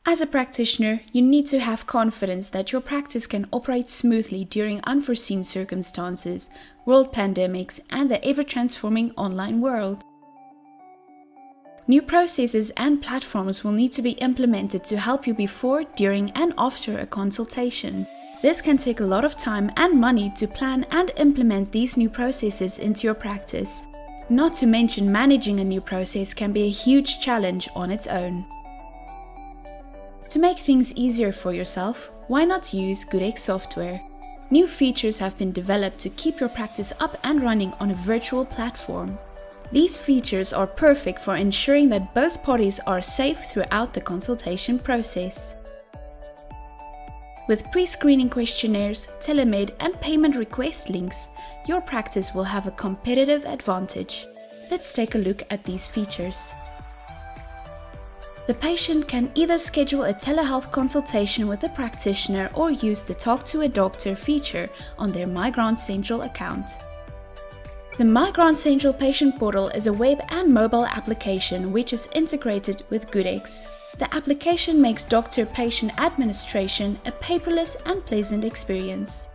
As a practitioner, you need to have confidence that your practice can operate smoothly during unforeseen circumstances, world pandemics, and the ever-transforming online world. New processes and platforms will need to be implemented to help you before, during, and after a consultation. This can take a lot of time and money to plan and implement these new processes into your practice. Not to mention, managing a new process can be a huge challenge on its own. To make things easier for yourself, why not use GoodX software? New features have been developed to keep your practice up and running on a virtual platform. These features are perfect for ensuring that both parties are safe throughout the consultation process. With pre-screening questionnaires, Telemed, and payment request links, your practice will have a competitive advantage. Let's take a look at these features. The patient can either schedule a telehealth consultation with a practitioner or use the Talk to a Doctor feature on their myGrandCentral account. The myGrandCentral patient portal is a web and mobile application which is integrated with GoodX. The application makes doctor-patient administration a paperless and pleasant experience.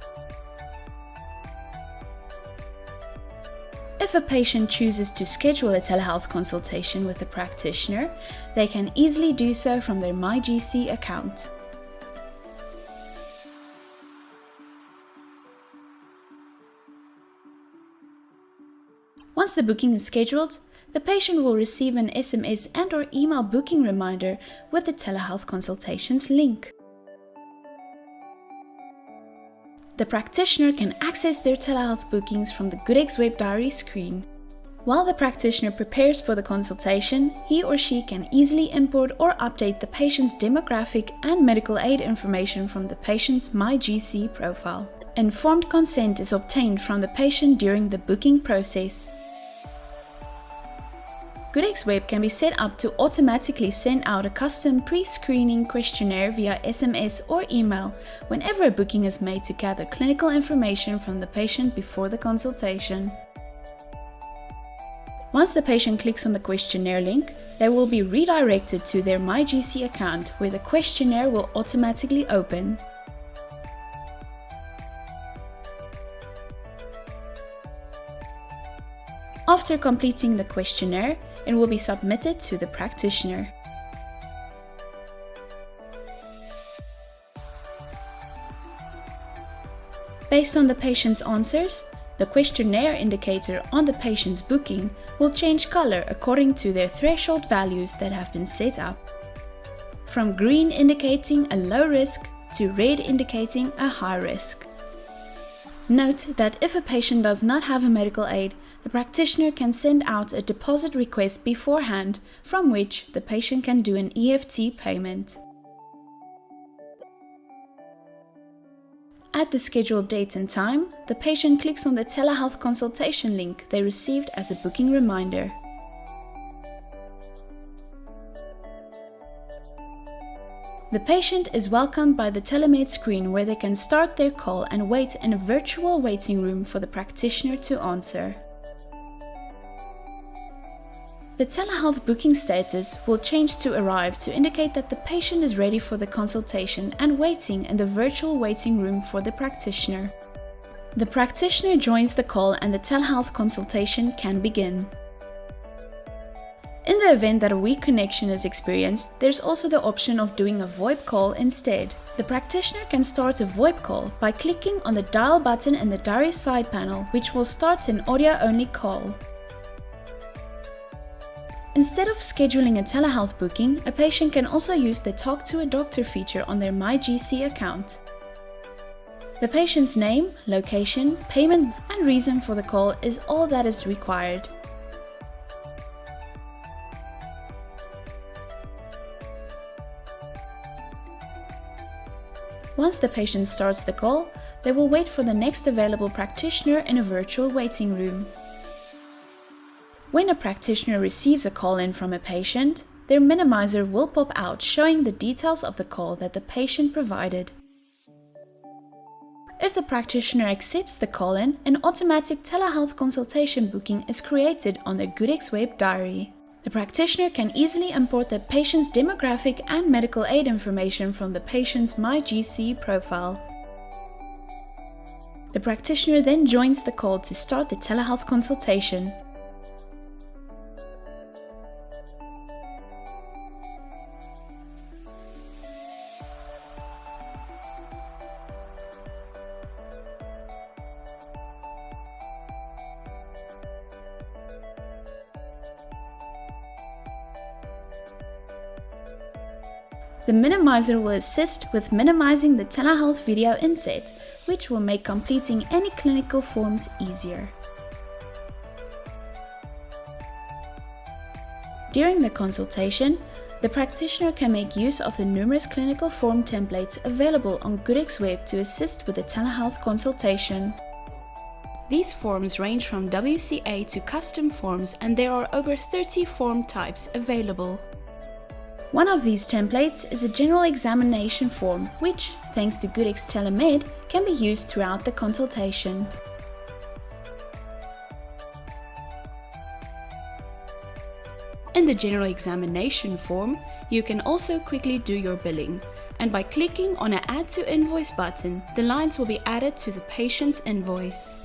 If a patient chooses to schedule a telehealth consultation with a practitioner, they can easily do so from their myGC account. Once the booking is scheduled, the patient will receive an SMS and/or email booking reminder with the telehealth consultations link. The practitioner can access their telehealth bookings from the GoodX web diary screen. While the practitioner prepares for the consultation, he or she can easily import or update the patient's demographic and medical aid information from the patient's myGC profile. Informed consent is obtained from the patient during the booking process. GoodX Web can be set up to automatically send out a custom pre-screening questionnaire via SMS or email whenever a booking is made to gather clinical information from the patient before the consultation. Once the patient clicks on the questionnaire link, they will be redirected to their myGC account where the questionnaire will automatically open. After completing the questionnaire, it will be submitted to the practitioner. Based on the patient's answers, the questionnaire indicator on the patient's booking will change color according to their threshold values that have been set up. From green indicating a low risk to red indicating a high risk. Note that if a patient does not have a medical aid, the practitioner can send out a deposit request beforehand, from which the patient can do an EFT payment. At the scheduled date and time, the patient clicks on the telehealth consultation link they received as a booking reminder. The patient is welcomed by the Telemed screen where they can start their call and wait in a virtual waiting room for the practitioner to answer. The telehealth booking status will change to arrive to indicate that the patient is ready for the consultation and waiting in the virtual waiting room for the practitioner. The practitioner joins the call and the telehealth consultation can begin. In the event that a weak connection is experienced, there's also the option of doing a VoIP call instead. The practitioner can start a VoIP call by clicking on the dial button in the diary side panel, which will start an audio-only call. Instead of scheduling a telehealth booking, a patient can also use the Talk to a Doctor feature on their myGC account. The patient's name, location, payment, and reason for the call is all that is required. Once the patient starts the call, they will wait for the next available practitioner in a virtual waiting room. When a practitioner receives a call-in from a patient, their minimizer will pop out showing the details of the call that the patient provided. If the practitioner accepts the call-in, an automatic telehealth consultation booking is created on their GoodX web diary. The practitioner can easily import the patient's demographic and medical aid information from the patient's myGC profile. The practitioner then joins the call to start the telehealth consultation. The minimizer will assist with minimizing the telehealth video inset, which will make completing any clinical forms easier. During the consultation, the practitioner can make use of the numerous clinical form templates available on GoodX's web to assist with the telehealth consultation. These forms range from WCA to custom forms, and there are over 30 form types available. One of these templates is a general examination form, which, thanks to GoodX's Telemed, can be used throughout the consultation. In the general examination form, you can also quickly do your billing, and by clicking on an Add to Invoice button, the lines will be added to the patient's invoice.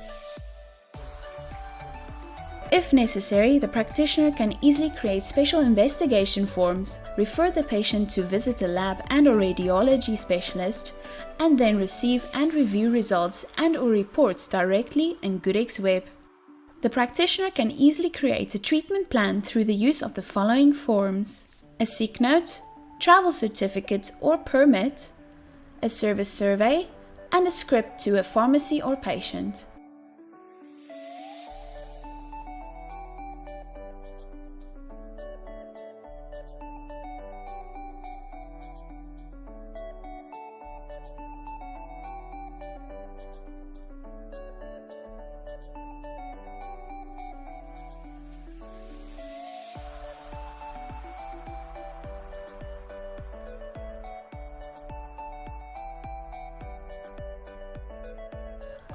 If necessary, the practitioner can easily create special investigation forms, refer the patient to visit a lab and/or radiology specialist, and then receive and review results and/or reports directly in GoodX's web. The practitioner can easily create a treatment plan through the use of the following forms: a sick note, travel certificate or permit, a service survey, and a script to a pharmacy or patient.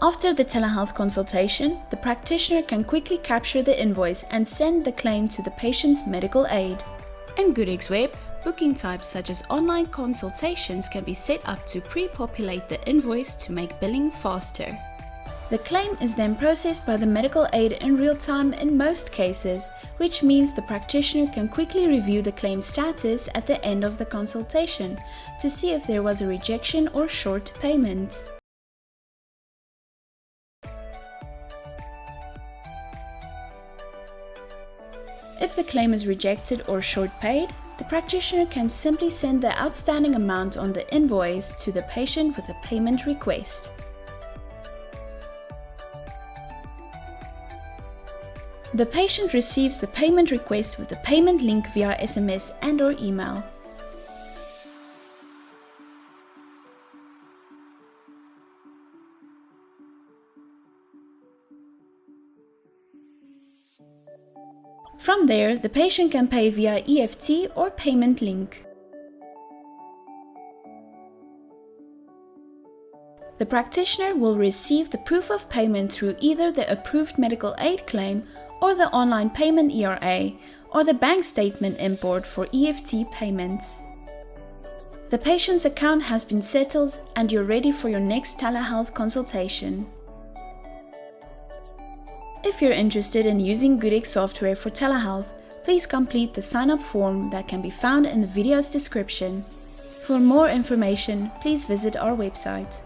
After the telehealth consultation, the practitioner can quickly capture the invoice and send the claim to the patient's medical aid. In GoodX's web, booking types such as online consultations can be set up to pre-populate the invoice to make billing faster. The claim is then processed by the medical aid in real time in most cases, which means the practitioner can quickly review the claim status at the end of the consultation to see if there was a rejection or short payment. If the claim is rejected or short paid, the practitioner can simply send the outstanding amount on the invoice to the patient with a payment request. The patient receives the payment request with the payment link via SMS and/or email. From there, the patient can pay via EFT or payment link. The practitioner will receive the proof of payment through either the approved medical aid claim or the online payment ERA or the bank statement import for EFT payments. The patient's account has been settled and you're ready for your next telehealth consultation. If you're interested in using GoodX software for telehealth, please complete the sign-up form that can be found in the video's description. For more information, please visit our website.